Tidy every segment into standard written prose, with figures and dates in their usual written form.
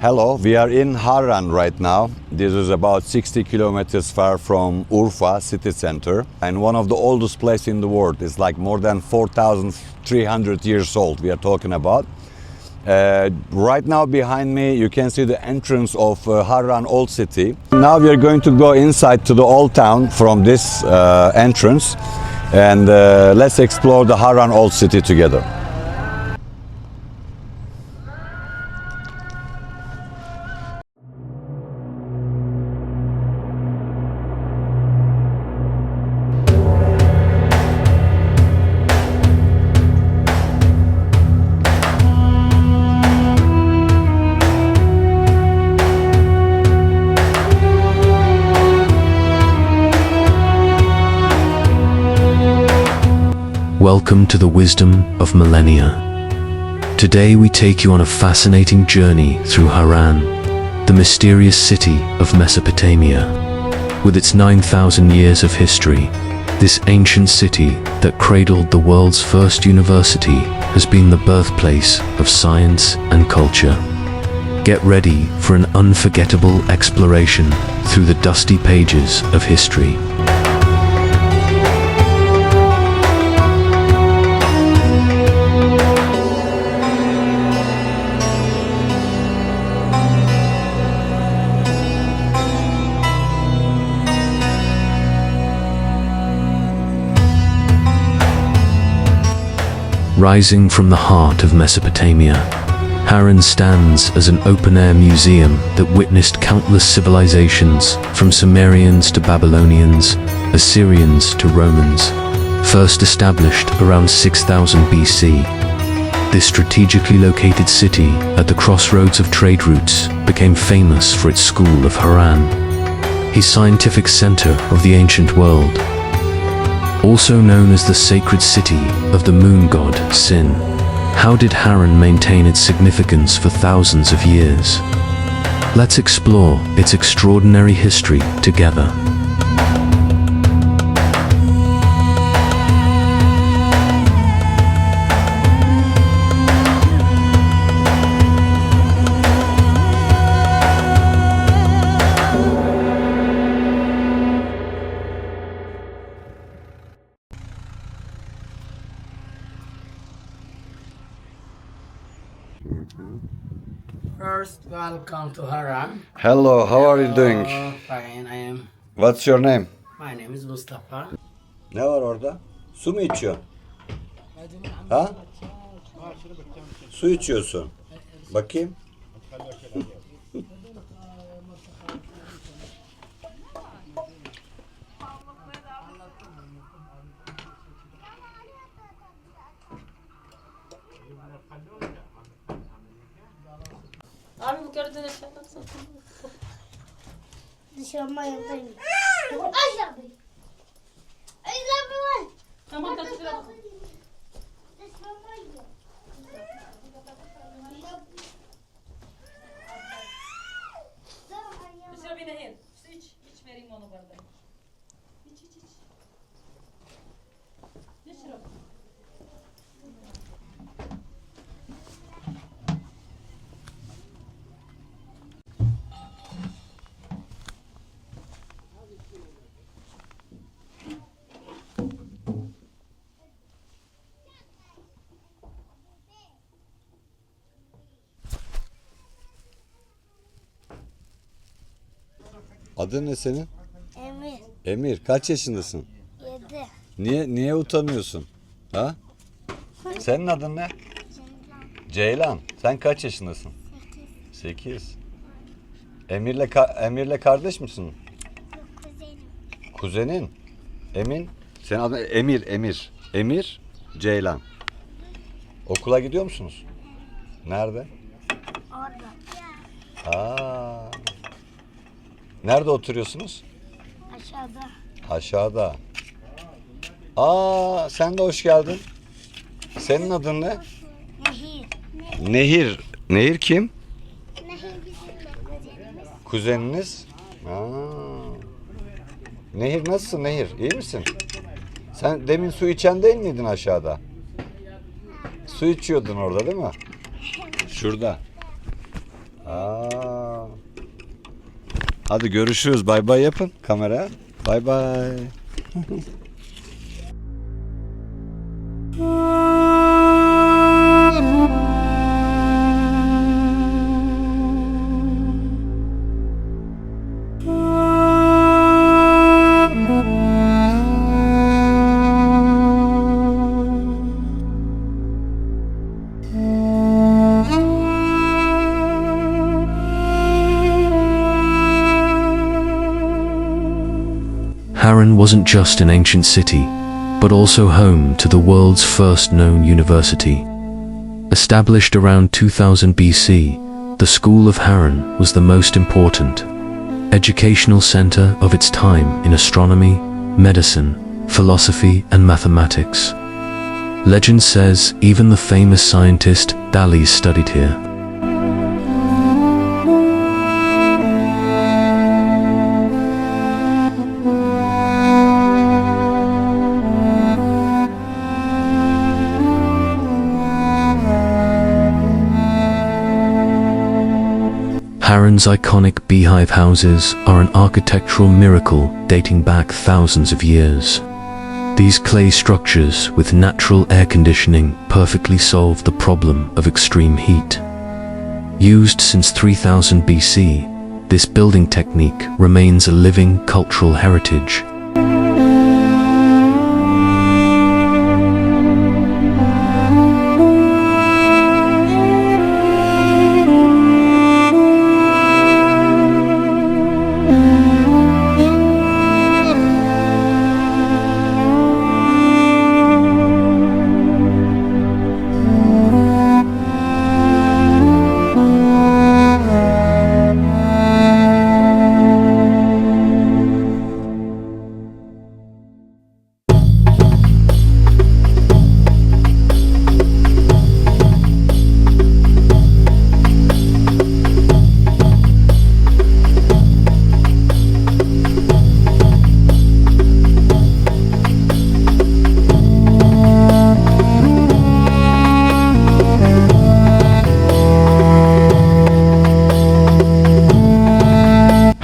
Hello, we are in Harran right now. This is about 60 kilometers far from Urfa city center and one of the oldest places in the world. It's like more than 4,300 years old we are talking about. Right now behind me you can see the entrance of Harran Old City. Now we are going to go inside to the old town from this entrance and let's explore the Harran Old City together. Welcome to the wisdom of millennia. Today we take you on a fascinating journey through Harran, the mysterious city of Mesopotamia. With its 9,000 years of history, this ancient city that cradled the world's first university has been the birthplace of science and culture. Get ready for an unforgettable exploration through the dusty pages of history. Rising from the heart of Mesopotamia, Harran stands as an open-air museum that witnessed countless civilizations, from Sumerians to Babylonians, Assyrians to Romans. First established around 6000 BC, this strategically located city at the crossroads of trade routes became famous for its school of Harran, a scientific center of the ancient world. Also known as the sacred city of the moon god Sin. How did Harran maintain its significance for thousands of years? Let's explore its extraordinary history together. First, welcome to Harran. Hello, how are you doing? Fine, I am. What's your name? My name is Mustafa. Ne var orada? Su mu içiyorsun? Ha? Su içiyorsun. Bakayım. Abi bu gördüğün eşyalar satın. Dışarıma yapayım. Aşağı bir. Aşağı bir var. Tamam da şuraya bak. Dışarı bir nehir. Su iç. İç vereyim onu bardağı. İç. Ne şuraya? Adın ne senin? Emir. Emir, kaç yaşındasın? 7. Niye utanıyorsun? Ha? Senin adın ne? Ceylan. Sen kaç yaşındasın? 8. Emir'le kardeş misin? Kuzenim. Kuzenin. Emin. Senin adın Emir, Ceylan. Okula gidiyor musunuz? Nerede? Orada. Aa. Nerede oturuyorsunuz? Aşağıda. Aşağıda. Aa, sen de hoş geldin. Senin adın ne? Nehir. Nehir. Nehir kim? Nehir bizim kuzenimiz. Kuzeniniz. Aa. Nehir nasılsın Nehir? İyi misin? Sen demin su içen değil miydin aşağıda? Su içiyordun orada değil mi? Şurada. Aa. Hadi görüşürüz. Bay bay yapın kamera. Bay bay. Harran wasn't just an ancient city, but also home to the world's first known university. Established around 2000 BC, the School of Harran was the most important educational center of its time in astronomy, medicine, philosophy, and mathematics. Legend says even the famous scientist Thales studied here. Harran's iconic beehive houses are an architectural miracle dating back thousands of years. These clay structures with natural air conditioning perfectly solve the problem of extreme heat. Used since 3000 BC, this building technique remains a living cultural heritage.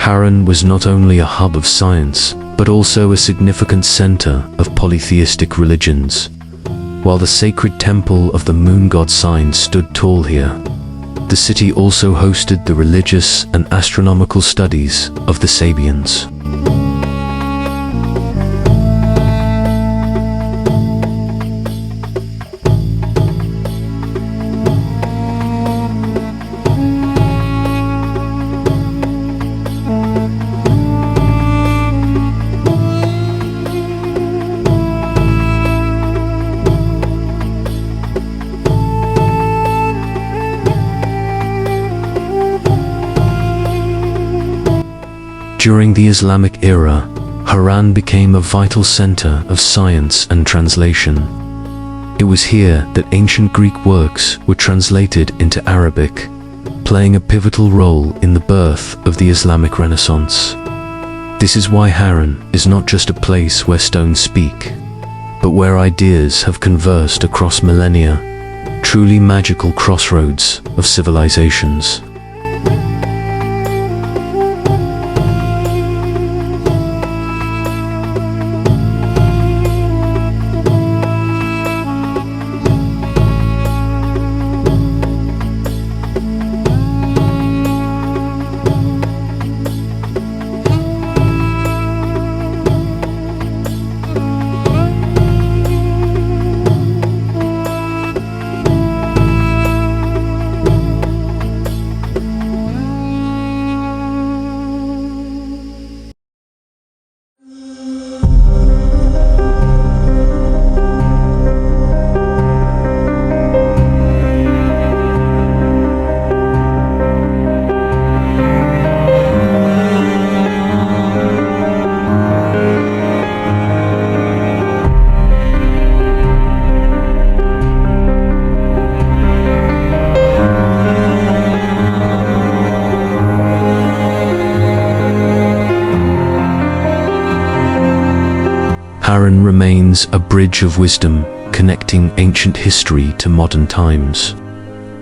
Harran was not only a hub of science, but also a significant center of polytheistic religions. While the sacred temple of the moon god sign stood tall here, the city also hosted the religious and astronomical studies of the Sabians. During the Islamic era, Harran became a vital center of science and translation. It was here that ancient Greek works were translated into Arabic, playing a pivotal role in the birth of the Islamic Renaissance. This is why Harran is not just a place where stones speak, but where ideas have conversed across millennia, truly magical crossroads of civilizations. Harran remains a bridge of wisdom connecting ancient history to modern times.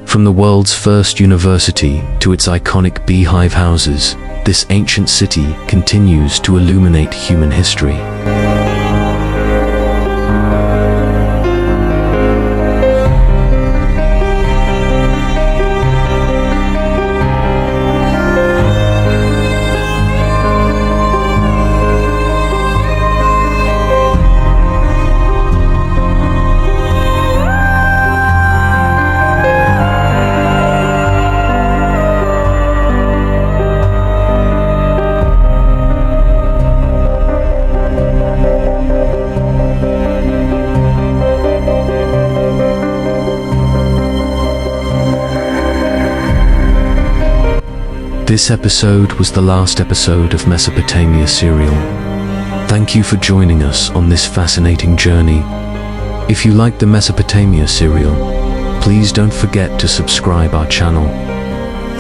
From the world's first university to its iconic beehive houses, this ancient city continues to illuminate human history. This episode was the last episode of Mesopotamia serial. Thank you for joining us on this fascinating journey. If you like the Mesopotamia serial, please don't forget to subscribe our channel.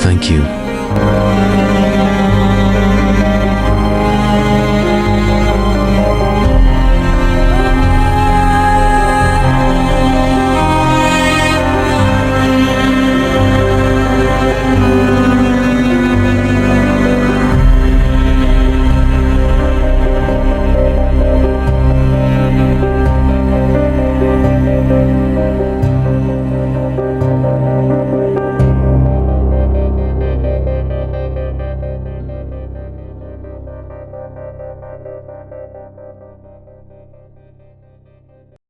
Thank you.